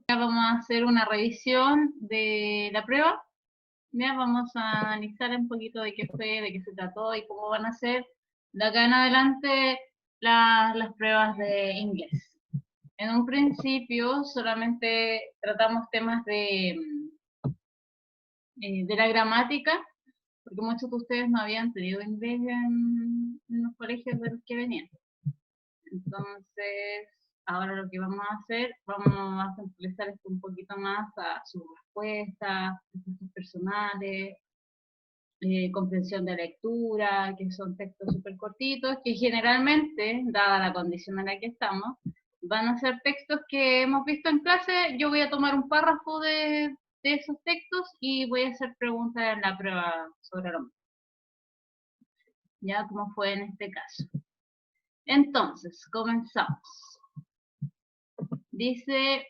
Ya vamos a hacer una revisión de la prueba. Ya vamos a analizar un poquito de qué fue, de qué se trató y cómo van a ser de acá en adelante las pruebas de inglés. En un principio solamente tratamos temas de la gramática, porque muchos de ustedes no habían tenido inglés en los colegios de los que venían. Entonces, ahora lo que vamos a hacer, vamos a centralizar esto un poquito más a sus respuestas, respuestas personales, comprensión de lectura, que son textos súper cortitos, que generalmente, dada la condición en la que estamos, van a ser textos que hemos visto en clase. Yo voy a tomar un párrafo de esos textos y voy a hacer preguntas en la prueba sobre lo mismo. Ya como fue en este caso. Entonces, comenzamos. Dice,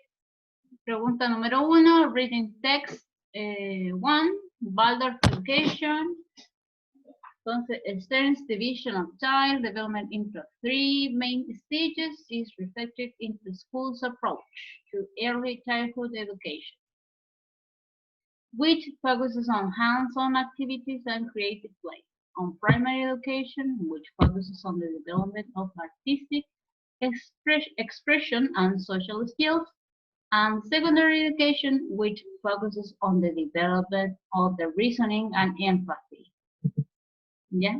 pregunta número 1, reading text 1, Waldorf Education. Entonces, Stern's division of child development into 3 main stages is reflected in the school's approach to early childhood education, which focuses on hands-on activities and creative play. On primary education, which focuses on the development of artistic expression and social skills, and secondary education, which focuses on the development of the reasoning and empathy. ¿Ya?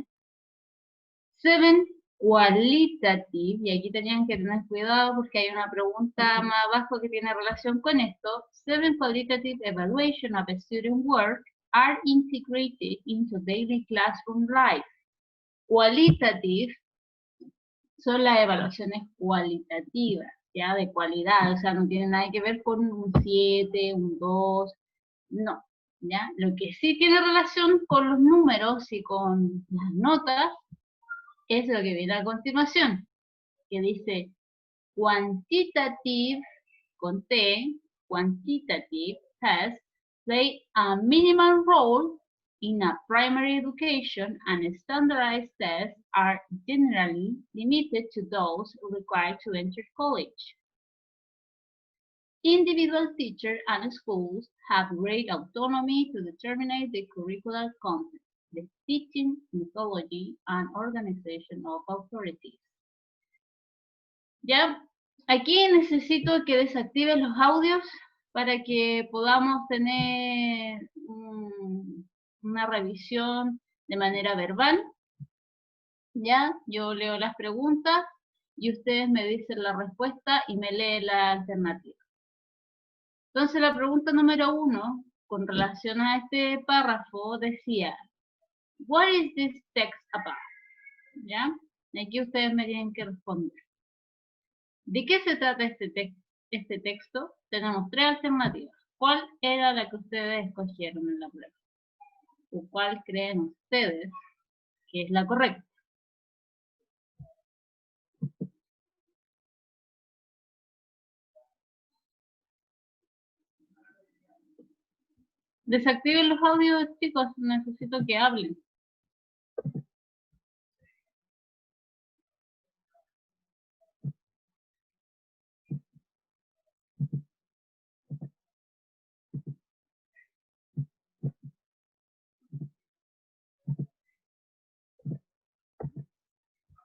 7, qualitative, y aquí tenían que tener cuidado porque hay una pregunta más abajo que tiene relación con esto. 7, qualitative evaluation of a student work are integrated into daily classroom life. Qualitative son las evaluaciones cualitativas, ya de cualidad, o sea, no tiene nada que ver con un 7, un 2, no, ya. Lo que sí tiene relación con los números y con las notas es lo que viene a continuación, que dice quantitative, con T, quantitative tests play a minimal role in a primary education, and standardized tests are generally limited to those required to enter college. Individual teachers and schools have great autonomy to determine the curricular content, the teaching methodology, and organization of authorities. Ya, aquí necesito que desactiven los audios para que podamos tener una revisión de manera verbal. Ya, yo leo las preguntas y ustedes me dicen la respuesta y me leen la alternativa. Entonces la pregunta número 1, con relación a este párrafo, decía, what is this text about? ¿Ya? Aquí ustedes me tienen que responder. ¿De qué se trata este texto? Tenemos 3 alternativas. ¿Cuál era la que ustedes escogieron en la prueba? ¿O cuál creen ustedes que es la correcta? Desactiven los audios, chicos, necesito que hablen.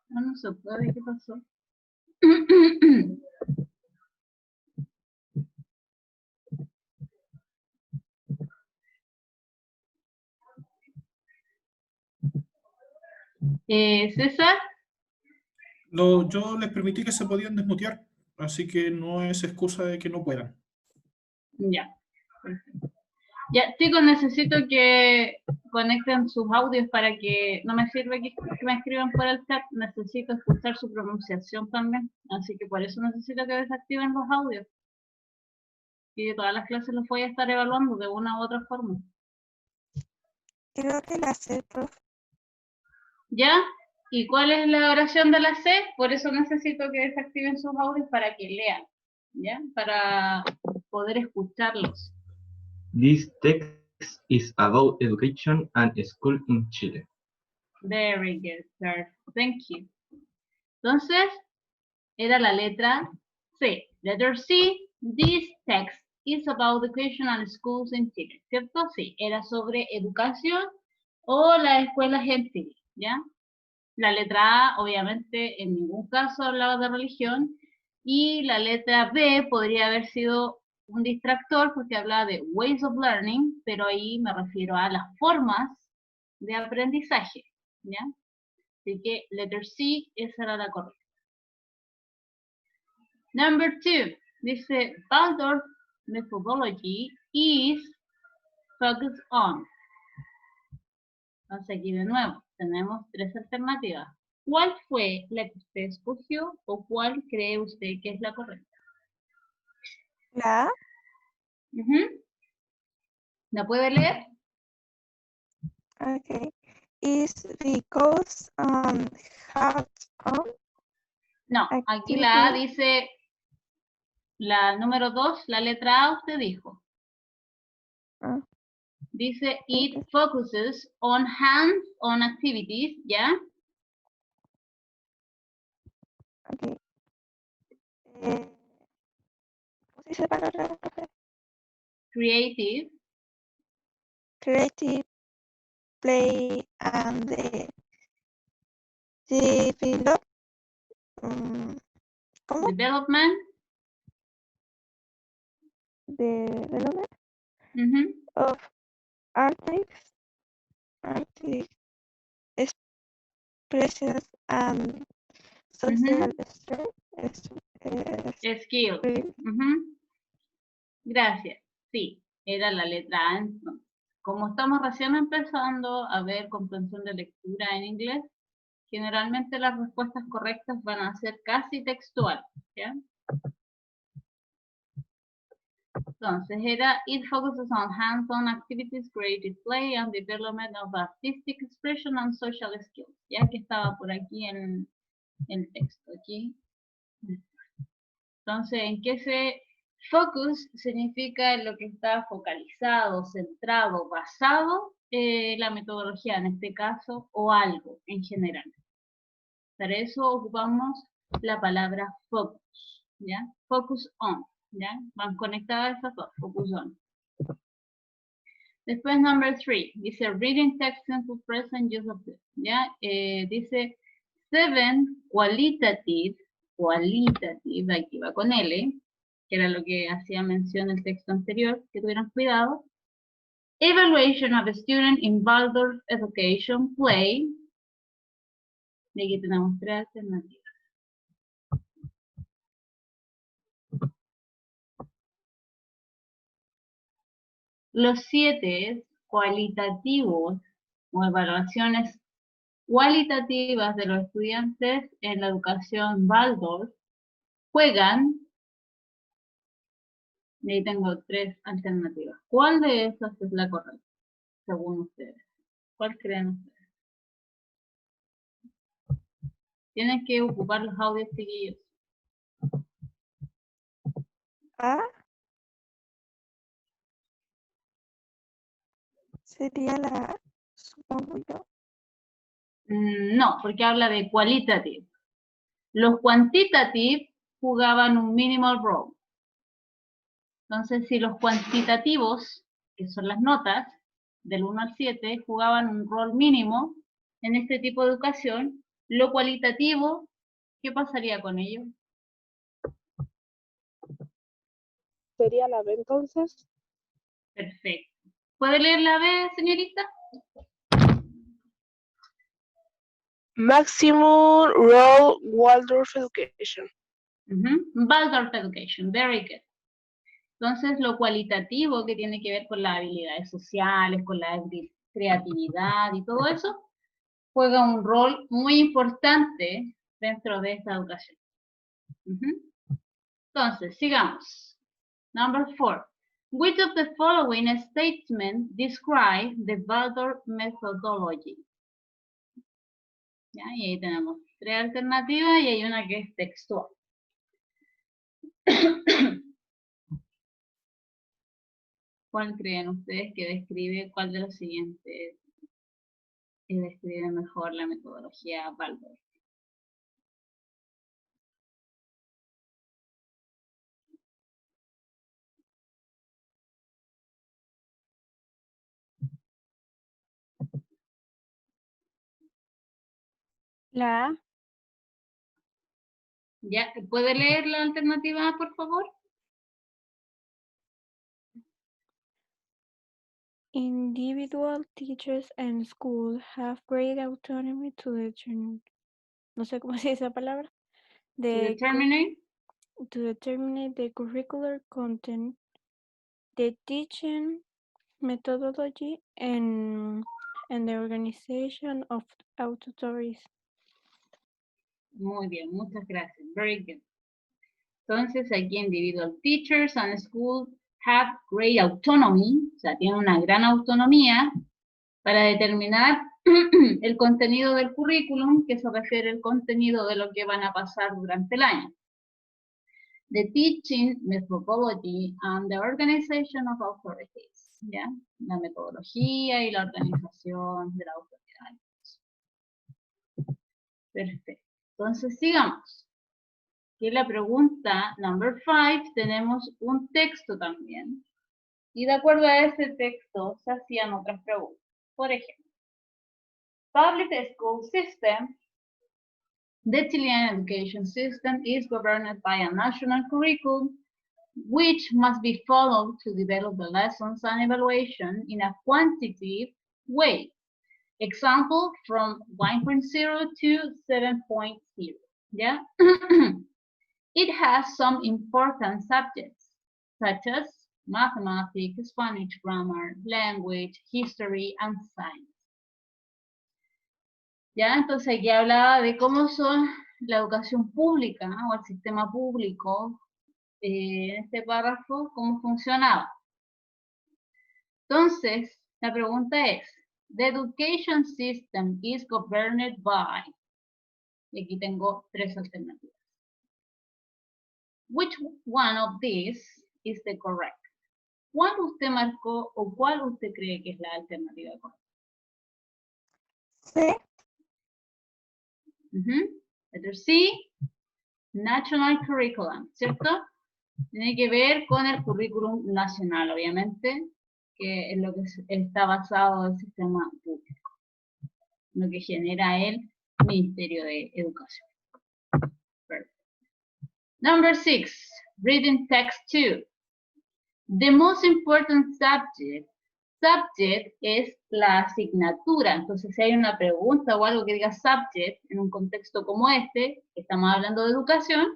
No se puede, ¿qué pasó? César. Yo les permití que se podían desmutear, así que no es excusa de que no puedan. Ya. Ya, chicos, necesito que conecten sus audios para que no me sirve que me escriban por el chat, necesito escuchar su pronunciación también, así que por eso necesito que desactiven los audios. Y todas las clases los voy a estar evaluando de una u otra forma. Creo que la sé, profe. ¿Ya? ¿Y cuál es la oración de la C? Por eso necesito que desactiven sus audios para que lean, ¿ya? Para poder escucharlos. This text is about education and school in Chile. Very good, sir. Thank you. Entonces, era la letra C. Letter C, This text is about education and schools in Chile, ¿cierto? Sí, era sobre educación o las escuelas en Chile, ¿ya? La letra A, obviamente, en ningún caso hablaba de religión, y la letra B podría haber sido un distractor porque hablaba de ways of learning, pero ahí me refiero a las formas de aprendizaje, ¿ya? Así que letter C, esa era la correcta. Number 2, dice Waldorf methodology is focused on. Entonces aquí de nuevo tenemos tres alternativas. ¿Cuál fue la que usted escogió o cuál cree usted que es la correcta? La A, Ujú. ¿La puede leer? okay, is because hands-on No, aquí la A activity. dice, la número 2, la letra A usted dijo. Ah, Dice it focuses on hands-on activities, ¿ya? okay. ¿Cómo se dice la palabra, profe? Creative, Creative play and develop. ¿Cómo? development. Development Ujú, of artists, expressions and social Skills. skills. Ujú. Gracias. Sí, era la letra A. Entonces, como estamos recién empezando a ver comprensión de lectura en inglés, generalmente las respuestas correctas van a ser casi textuales, ¿ya? Entonces era it focuses on hands-on activities, creative play and development of artistic expression and social skills. Ya que estaba por aquí en el texto. Aquí. Entonces, ¿en qué se focus? Significa en lo que está focalizado, centrado, basado la metodología en este caso o algo en general. Para eso ocupamos la palabra focus, ¿ya? Focus on, ¿ya? Van conectadas esas dos, focus on. Después, number 3, dice reading text simple present use of this, ¿ya? Dice 7 qualitative, aquí va con L, que era lo que hacía mención el texto anterior, que tuvieran cuidado. Evaluation of a student in Waldorf Education Play. Y aquí tenemos tres alternativas. Los 7 cualitativos o evaluaciones cualitativas de los estudiantes en la educación Waldorf juegan, y ahí tengo tres alternativas. ¿Cuál de esas es la correcta, según ustedes? ¿Cuál creen ustedes? Tienen que ocupar los audios, chiquillos. A sería la A, supongo yo. No, porque habla de qualitative. Los quantitative jugaban un minimal role. Entonces, si los cuantitativos, que son las notas, del 1 al 7, jugaban un rol mínimo en este tipo de educación, lo cualitativo, ¿qué pasaría con ello? ¿Sería la B entonces? Perfecto. ¿Puede leer la B, señorita? Maximum Role Waldorf Education. Waldorf Education, very good. Entonces, lo cualitativo que tiene que ver con las habilidades sociales, con la creatividad y todo eso, juega un rol muy importante dentro de esta educación. Entonces, sigamos. Number 4. Which of the following statements describe the Waldorf methodology? ¿Ya? Y ahí tenemos tres alternativas y hay una que es textual. ¿Cuál creen ustedes que describe, cuál de los siguientes describe mejor la metodología Waldorf? La A. ¿Ya? ¿Puede leer la alternativa, por favor? Individual teachers and schools have great autonomy to determine, no sé cómo se dice esa palabra, To the determine. to determine the curricular content, the teaching methodology, and the organization of auditories. Muy bien, muchas gracias. Very good. Entonces, aquí individual teachers and schools have great autonomy, o sea, tienen una gran autonomía para determinar el contenido del currículum, que se refiere al contenido de lo que van a pasar durante el año. The teaching methodology and the organization of authorities, ¿ya? La metodología y la organización de la autoridad. Perfecto. Entonces, sigamos. Aquí en la pregunta number 5 tenemos un texto también. Y de acuerdo a ese texto se hacían otras preguntas. Por ejemplo, public school system. The Chilean education system is governed by a national curriculum which must be followed to develop the lessons and evaluation in a quantitative way. Example from 1.0 to 7.0. Yeah? It has some important subjects such as mathematics, Spanish grammar, language, history, and science. Ya, entonces aquí hablaba de cómo son la educación pública, ¿no? O el sistema público, en este párrafo, cómo funcionaba. Entonces, la pregunta es, the education system is governed by, y aquí tengo tres alternativas. Which one of these is the correct? ¿Cuál usted marcó o cuál usted cree que es la alternativa correcta? C. Letter C, National Curriculum, ¿cierto? Tiene que ver con el currículum nacional, obviamente, que es lo que está basado en el sistema público, lo que genera el Ministerio de Educación. Perfect. Number 6, reading text 2. The most important subject es la asignatura. Entonces, si hay una pregunta o algo que diga subject en un contexto como este, que estamos hablando de educación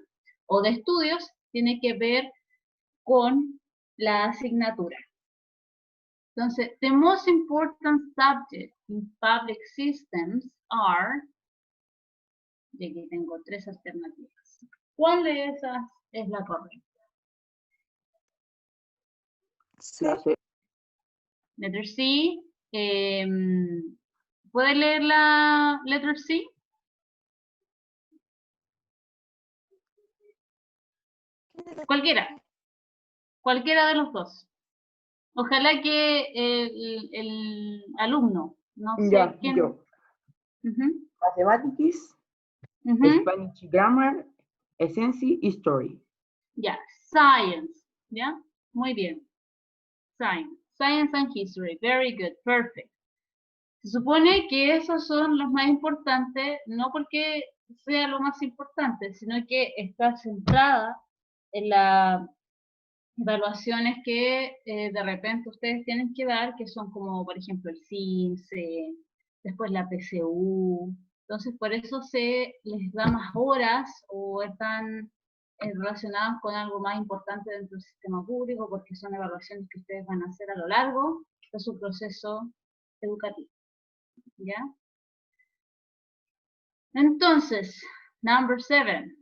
o de estudios, tiene que ver con la asignatura. Entonces, the most important subjects in public systems are, y aquí tengo tres alternativas. ¿Cuál de esas es la correcta? C. Letter C. ¿Puede leer la letter C? Cualquiera. Cualquiera de los dos. Ojalá que el alumno, no sé Ya, quién. yo. Ujú, Mathematics, ujú. Spanish grammar, essence, history. Ya, science. ¿Ya? Muy bien. Science. Science and history. Very good. Perfect. Se supone que esos son los más importantes, no porque sea lo más importante, sino que está centrada en las evaluaciones que de repente ustedes tienen que dar, que son como, por ejemplo, el CINSE, después la PSU. Entonces, por eso se les da más horas o están relacionados con algo más importante dentro del sistema público, porque son evaluaciones que ustedes van a hacer a lo largo de su proceso educativo. ¿Ya? Entonces, number 7,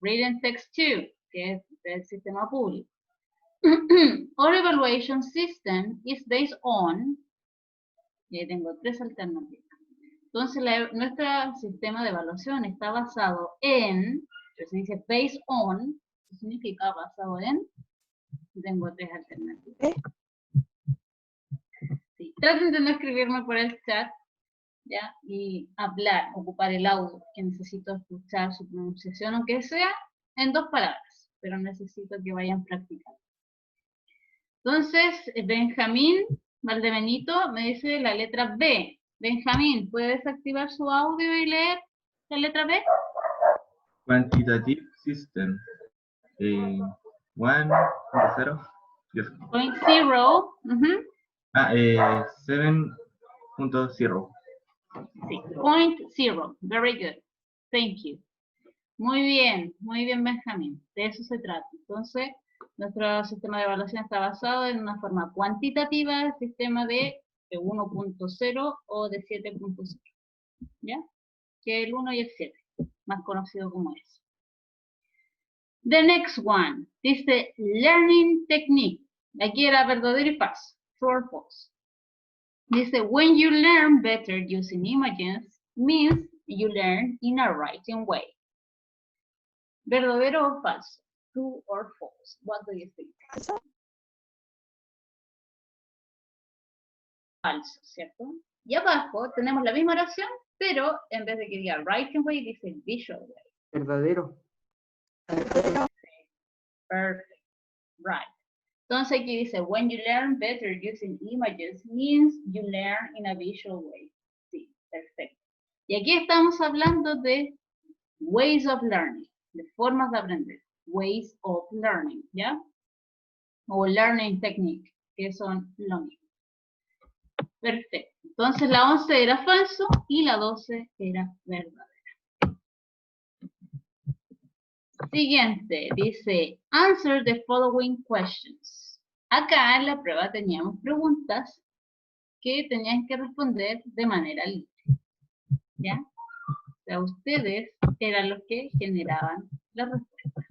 reading text 2, que es del sistema público. Our evaluation system is based on, y tengo tres alternativas. Entonces, nuestro sistema de evaluación está basado en, se dice based on, ¿qué significa basado en? Tengo tres alternativas. Sí, traten de no escribirme por el chat, ¿ya? Y hablar, ocupar el audio, que necesito escuchar su pronunciación, aunque sea en 2 palabras, pero necesito que vayan practicando. Entonces, Benjamín Valdebenito me dice la letra B. Benjamín, ¿puedes activar su audio y leer? La letra B. Quantitative system. 1.0. Yes. 0.0. Ujú. 7.0. Sí, 0.0. Very good. Thank you. Muy bien, Benjamín. De eso se trata. Entonces, nuestro sistema de evaluación está basado en una forma cuantitativa, el sistema de 1.0 o de 7.0. ¿Ya? Que el 1 y el 7, más conocido como eso. The next one, dice learning technique. Aquí era verdadero y falso, true or false. Dice, when you learn better using images, means you learn in a writing way. ¿Verdadero o falso? True or false? What do you think? Falso. Falso, ¿cierto? Y abajo tenemos la misma oración, pero en vez de que diga writing way, dice visual way. Verdadero. Verdadero. Perfect. Right. Entonces aquí dice, when you learn better using images, means you learn in a visual way. Sí, perfecto. Y aquí estamos hablando de ways of learning, de formas de aprender. Ways of learning, ¿ya? O learning technique, que son lo mismo. Perfecto. Entonces la 11 era falso y la 12 era verdadera. Siguiente, dice, answer the following questions. Acá en la prueba teníamos preguntas que tenían que responder de manera libre. ¿Ya? O sea, ustedes eran los que generaban la respuesta.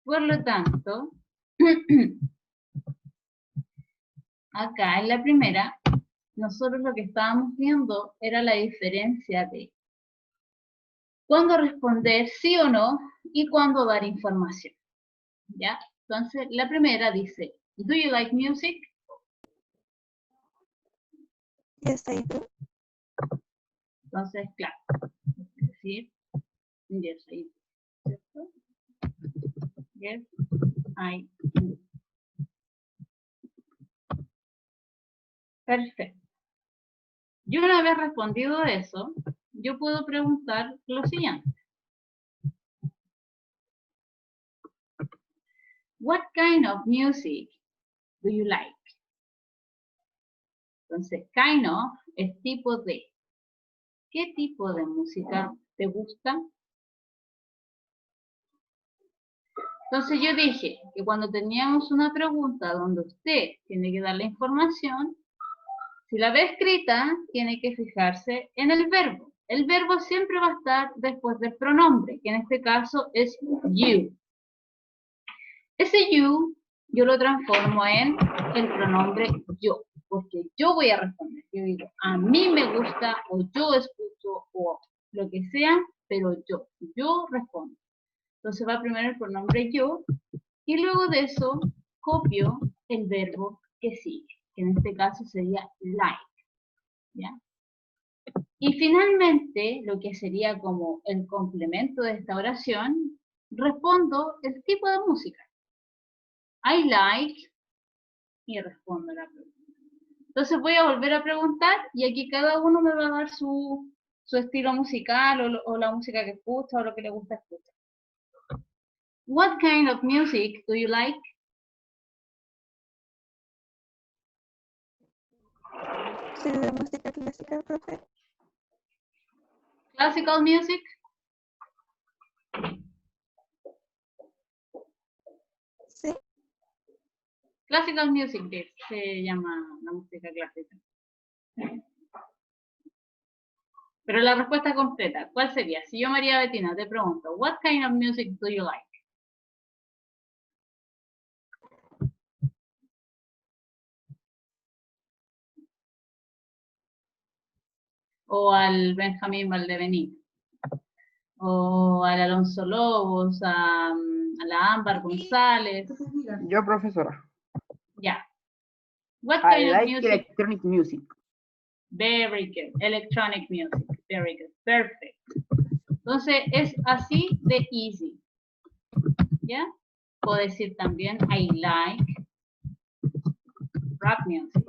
Por lo tanto, acá en la primera, nosotros lo que estábamos viendo era la diferencia de cuándo responder sí o no y cuándo dar información. ¿Ya? Entonces, la primera dice, do you like music? Yes, I do. Entonces, claro, es decir, yes, I do. ¿Cierto? Yes, I do. Perfecto. Y una vez respondido eso, yo puedo preguntar lo siguiente. What kind of music do you like? Entonces, kind of es tipo de. ¿Qué tipo de música te gusta? Entonces yo dije que cuando teníamos una pregunta donde usted tiene que dar la información, si la ve escrita, tiene que fijarse en el verbo. El verbo siempre va a estar después del pronombre, que en este caso es you. Ese you, yo lo transformo en el pronombre yo, porque yo voy a responder. Yo digo, a mí me gusta, o yo escucho, o lo que sea, pero yo respondo. Entonces va primero el pronombre yo, y luego de eso copio el verbo que sigue, que en este caso sería like. ¿Ya? Y finalmente, lo que sería como el complemento de esta oración, respondo el tipo de música. I like, y respondo la pregunta. Entonces voy a volver a preguntar, y aquí cada uno me va a dar su estilo musical, o la música que escucha, o lo que le gusta escuchar. What kind of music do you like? Sí, de música clásica, profe. Classical music? Sí. Classical music se llama la música clásica. Pero la respuesta completa, ¿cuál sería? Si yo, María Betina, te pregunto, what kind of music do you like? O al Benjamín Valdebenito, o al Alonso Lobos, a la Ámbar González. Yo, profesora. Ya. What I kind of like music? electronic music. Very good. Electronic music. Very good. Perfect. Entonces, es así de easy. ¿Ya? Puedo decir también, I like rap music.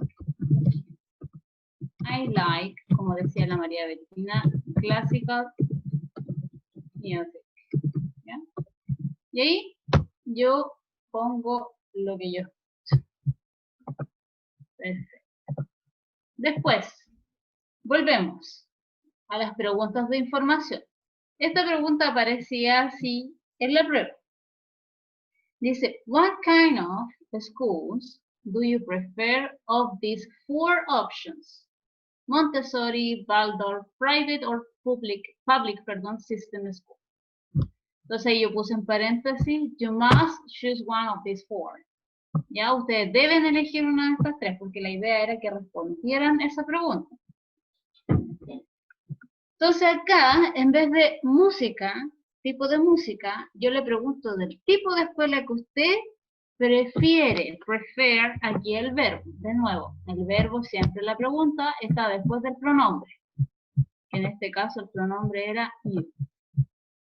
I like como decía la María Bettina, classical music. ¿Ya? Y ahí yo pongo lo que yo escucho. Perfecto. Después, volvemos a las preguntas de información. Esta pregunta aparecía así en la prueba. Dice, what kind of schools do you prefer of these 4 options? Montessori, Waldorf, private or public system school. Entonces yo puse en paréntesis, you must choose one of these 4. Ya, ustedes deben elegir una de estas 3, porque la idea era que respondieran esa pregunta. Entonces acá, en vez de música, tipo de música, yo le pregunto del tipo de escuela que usted prefiere, prefer, aquí el verbo. De nuevo, el verbo siempre la pregunta está después del pronombre. En este caso el pronombre era you.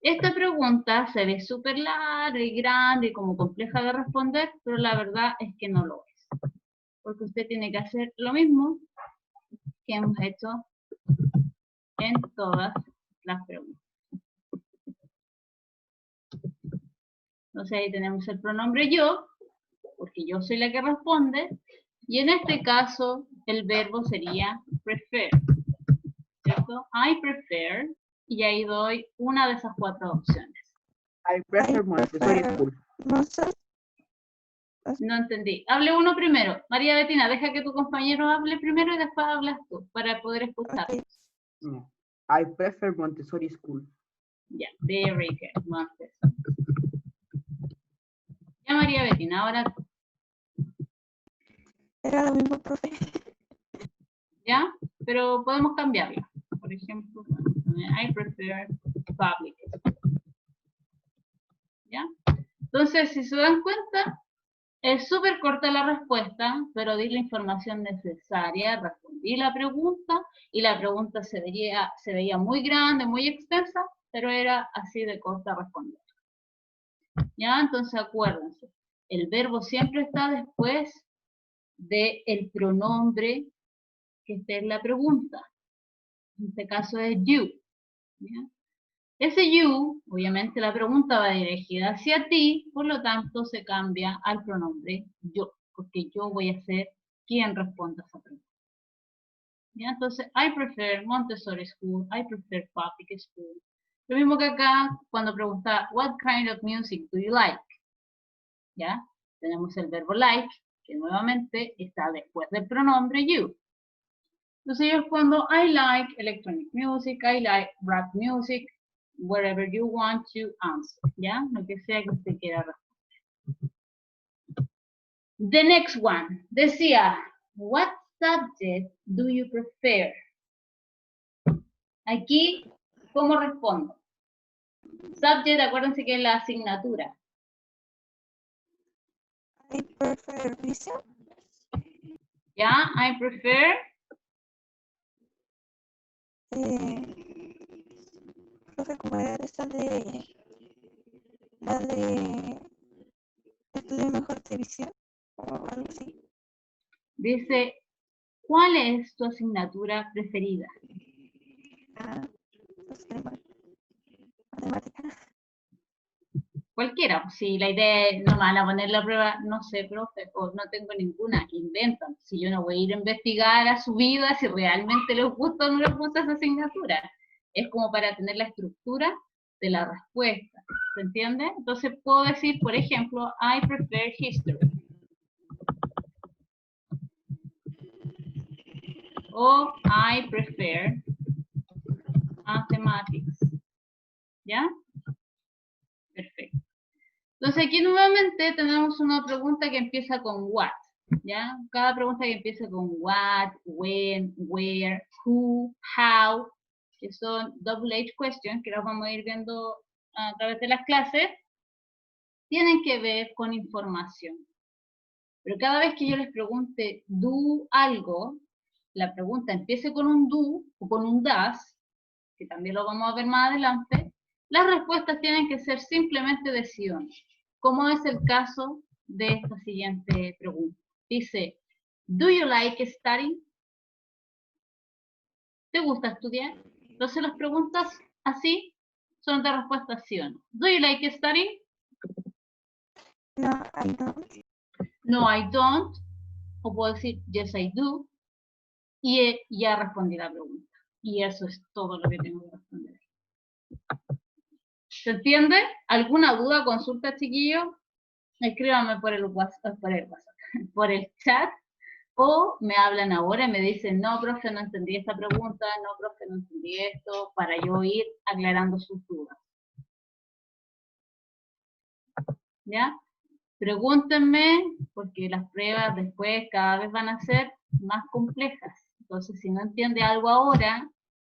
Esta pregunta se ve súper larga y grande y como compleja de responder, pero la verdad es que no lo es. Porque usted tiene que hacer lo mismo que hemos hecho en todas las preguntas. Entonces ahí tenemos el pronombre yo, porque yo soy la que responde, y en este caso el verbo sería prefer, ¿cierto? I prefer, y ahí doy una de esas 4 opciones. I prefer Montessori prefer- school. No entendí. Hable uno primero. María Bettina, deja que tu compañero hable primero y después hablas tú, para poder escuchar. Ok. No. I prefer Montessori school. Ya, very good. Montessori. Ya, María Bettina, ahora tú. Era lo mismo, profe. ¿Ya? Pero podemos cambiarla. Por ejemplo, I prefer public school. ¿Ya? Entonces, si se dan cuenta, es súper corta la respuesta, pero di la información necesaria, respondí la pregunta, y la pregunta se veía muy grande, muy extensa, pero era así de corta responder. ¿Ya? Entonces, acuérdense, el verbo siempre está después del pronombre que esté en la pregunta. En este caso es you. ¿Ya? Ese you, obviamente la pregunta va dirigida hacia ti, por lo tanto se cambia al pronombre yo, porque yo voy a ser quien responda a esa pregunta. ¿Ya? Entonces, I prefer Montessori school, I prefer public school. Lo mismo que acá, cuando pregunta, what kind of music do you like? ¿Ya? Tenemos el verbo like, que nuevamente está después del pronombre you. Entonces yo respondo, I like electronic music, I like rap music, whatever you want to answer, ¿ya? Lo que sea que usted quiera responder. The next one, decía, what subject do you prefer? Aquí, ¿cómo respondo? Subject, acuérdense que es la asignatura. I prefer vision. ¿Ya? I prefer, Profe, ¿cómo era esa de la de estudio mejor de visión? O algo así. dice, ¿cuál es tu asignatura preferida? Ah, no sé, matemática. Cualquiera, si la idea es no me van a poner la prueba, no sé, profe, o no tengo ninguna, inventan. Si yo no voy a ir a investigar a su vida si realmente les gusta o no les gusta esa asignatura. Es como para tener la estructura de la respuesta, ¿se entiende? Entonces puedo decir, por ejemplo, I prefer history. O I prefer mathematics. ¿Ya? Perfecto. Entonces aquí nuevamente tenemos una pregunta que empieza con what, ¿ya? Cada pregunta que empieza con what, when, where, who, how, que son double H questions, que las vamos a ir viendo a través de las clases, tienen que ver con información. Pero cada vez que yo les pregunte do algo, la pregunta empiece con un do o con un does, que también lo vamos a ver más adelante, las respuestas tienen que ser simplemente de sí o no, como es el caso de esta siguiente pregunta. Dice, do you like studying? ¿Te gusta estudiar? Entonces las preguntas así son de respuesta sí o no. Do you like studying? No, I don't. No, I don't. O puedo decir yes, I do. Y ya respondí la pregunta. Y eso es todo lo que tengo que responder. ¿Se entiende? ¿Alguna duda, consulta, chiquillos? Escríbanme por el WhatsApp, por el chat, o me hablan ahora y me dicen, no, profe, no entendí esta pregunta, no, profe, no entendí esto, para yo ir aclarando sus dudas. ¿Ya? Pregúntenme, porque las pruebas después cada vez van a ser más complejas. Entonces, si no entiende algo ahora,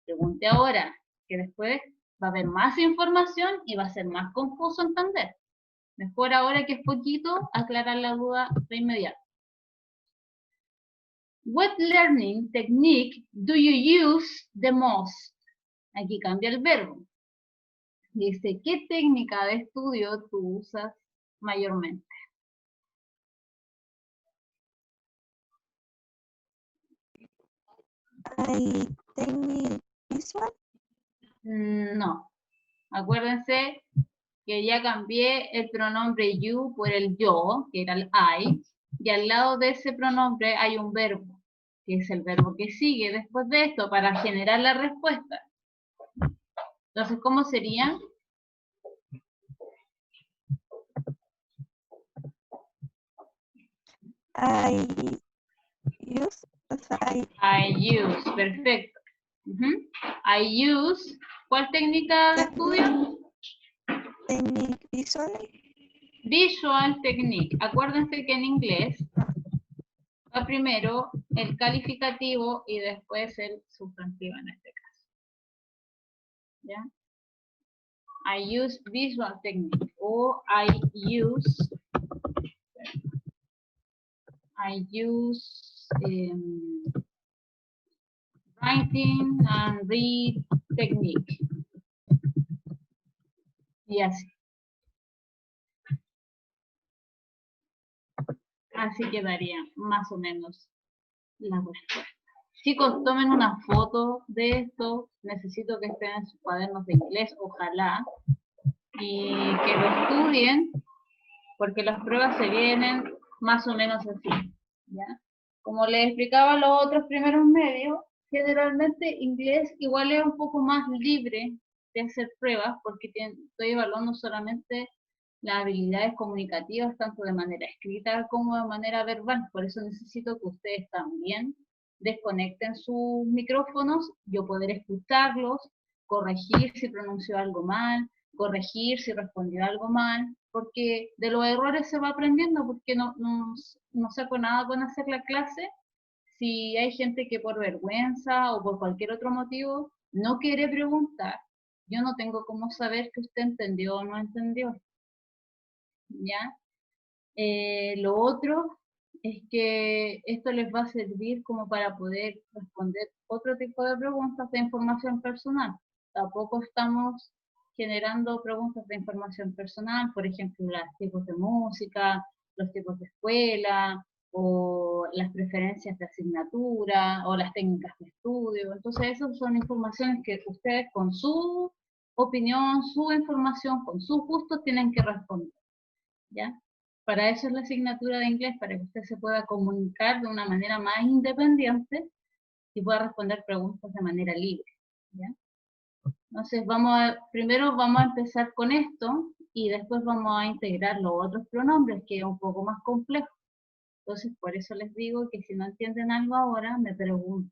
pregunte ahora, que después va a haber más información y va a ser más confuso entender. Mejor ahora que es poquito, aclarar la duda de inmediato. What learning technique do you use the most? Aquí cambia el verbo. Dice, ¿qué técnica de estudio tú usas mayormente? I take visual. No. Acuérdense que ya cambié el pronombre you por el yo, que era el I, y al lado de ese pronombre hay un verbo, que es el verbo que sigue después de esto para generar la respuesta. Entonces, ¿cómo sería? I use, o sea, I use, perfecto. I use, ¿cuál técnica de estudio? technique visual. Visual technique. Acuérdense que en inglés va primero el calificativo y después el sustantivo en este caso. ¿Ya? I use visual technique o I use writing and read technique. Y así. Así quedaría más o menos la respuesta. Chicos, tomen una foto de esto. Necesito que estén en sus cuadernos de inglés, ojalá. Y que lo estudien, porque las pruebas se vienen más o menos así. ¿Ya? Como les explicaba en los otros primeros medios, generalmente inglés igual es un poco más libre de hacer pruebas, porque estoy evaluando solamente las habilidades comunicativas, tanto de manera escrita como de manera verbal. Por eso necesito que ustedes también desconecten sus micrófonos, yo poder escucharlos, corregir si pronunció algo mal, corregir si respondió algo mal, porque de los errores se va aprendiendo, porque no saco nada con hacer la clase si hay gente que por vergüenza o por cualquier otro motivo no quiere preguntar. Yo no tengo cómo saber que usted entendió o no entendió. ¿Ya? Lo otro es que esto les va a servir como para poder responder otro tipo de preguntas de información personal. Tampoco estamos generando preguntas de información personal, por ejemplo, los tipos de música, los tipos de escuela, o las preferencias de asignatura, o las técnicas de estudio. Entonces, esas son informaciones que ustedes con su opinión, su información, con sus gustos tienen que responder. ¿Ya? Para eso es la asignatura de inglés, para que usted se pueda comunicar de una manera más independiente y pueda responder preguntas de manera libre. ¿Ya? Entonces, primero vamos a empezar con esto y después vamos a integrar los otros pronombres, que es un poco más complejo. Entonces, por eso les digo que si no entienden algo ahora, me pregunten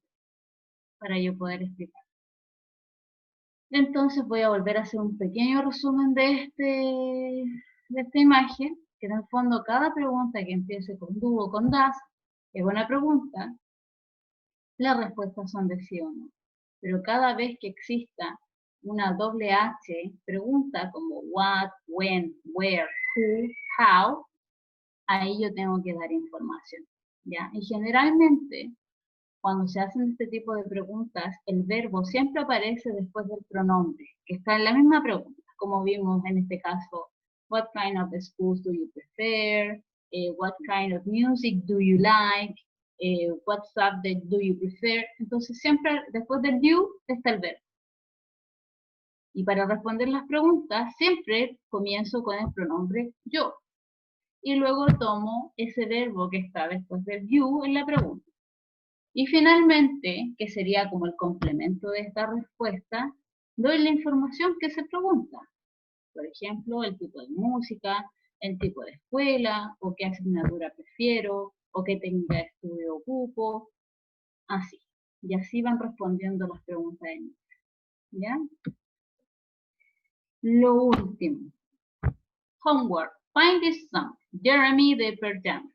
para yo poder explicar. Entonces, voy a volver a hacer un pequeño resumen de esta imagen, que en el fondo cada pregunta que empiece con do o con das es una pregunta, las respuestas son de sí o no. Pero cada vez que exista una doble H, pregunta como what, when, where, who, how, ahí yo tengo que dar información. ¿Ya? Y generalmente, cuando se hacen este tipo de preguntas, el verbo siempre aparece después del pronombre, que está en la misma pregunta, como vimos en este caso. What kind of schools do you prefer? What kind of music do you like? What subject do you prefer? Entonces siempre después del you está el verbo. Y para responder las preguntas siempre comienzo con el pronombre yo. Y luego tomo ese verbo que está después del you en la pregunta. Y finalmente, que sería como el complemento de esta respuesta, doy la información que se pregunta. Por ejemplo, el tipo de música, el tipo de escuela, o qué asignatura prefiero, o qué técnica de estudio ocupo, así. Y así van respondiendo las preguntas en inglés. ¿Ya? Lo último. Homework. Find this song. Jeremy the Pajama.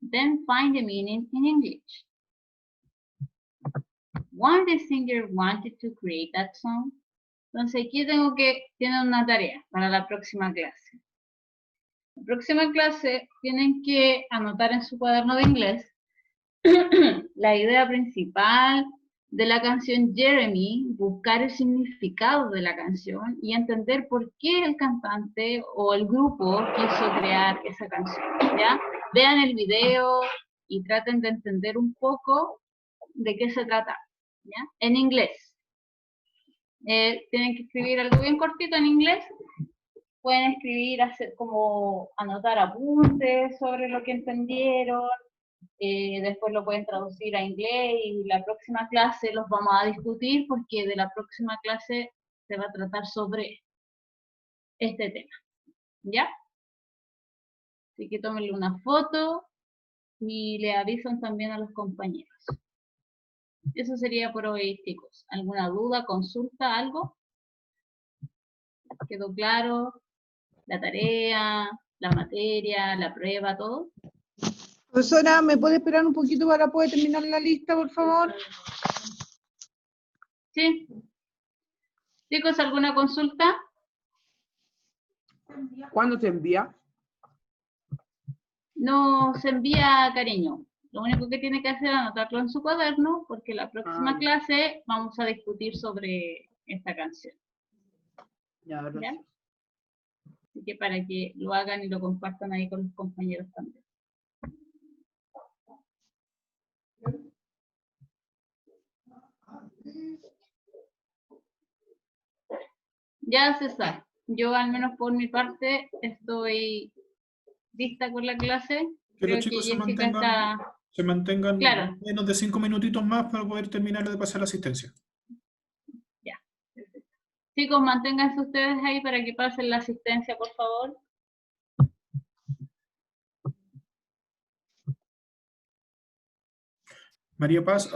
Then find the meaning in English. Why the singer wanted to create that song? Entonces aquí tienen una tarea para la próxima clase. La próxima clase tienen que anotar en su cuaderno de inglés la idea principal de la canción Jeremy, buscar el significado de la canción y entender por qué el cantante o el grupo quiso crear esa canción, ¿ya? Vean el video y traten de entender un poco de qué se trata, ¿ya? En inglés. Tienen que escribir algo bien cortito en inglés. Pueden escribir, hacer como anotar apuntes sobre lo que entendieron. Después lo pueden traducir a inglés y la próxima clase los vamos a discutir porque de la próxima clase se va a tratar sobre este tema. ¿Ya? Así que tómenle una foto y le avisan también a los compañeros. Eso sería por hoy, chicos. ¿Alguna duda, consulta, algo? ¿Quedó claro? ¿La tarea, la materia, la prueba, todo? Profesora, ¿me puede esperar un poquito para poder terminar la lista, por favor? ¿Sí? Chicos, ¿alguna consulta? ¿Cuándo se envía? No se envía cariño. Lo único que tiene que hacer es anotarlo en su cuaderno, porque la próxima ya. clase vamos a discutir sobre esta canción. Ya, ¿Ya? gracias. Así que para que lo hagan y lo compartan ahí con los compañeros también. Ya, César, yo al menos por mi parte estoy lista con la clase. Que Creo los chicos que se Jessica mantengan, está... Claro. menos de 5 minutitos más para poder terminar de pasar la asistencia. Ya, perfecto. Chicos, manténganse ustedes ahí para que pasen la asistencia, por favor. María Paz,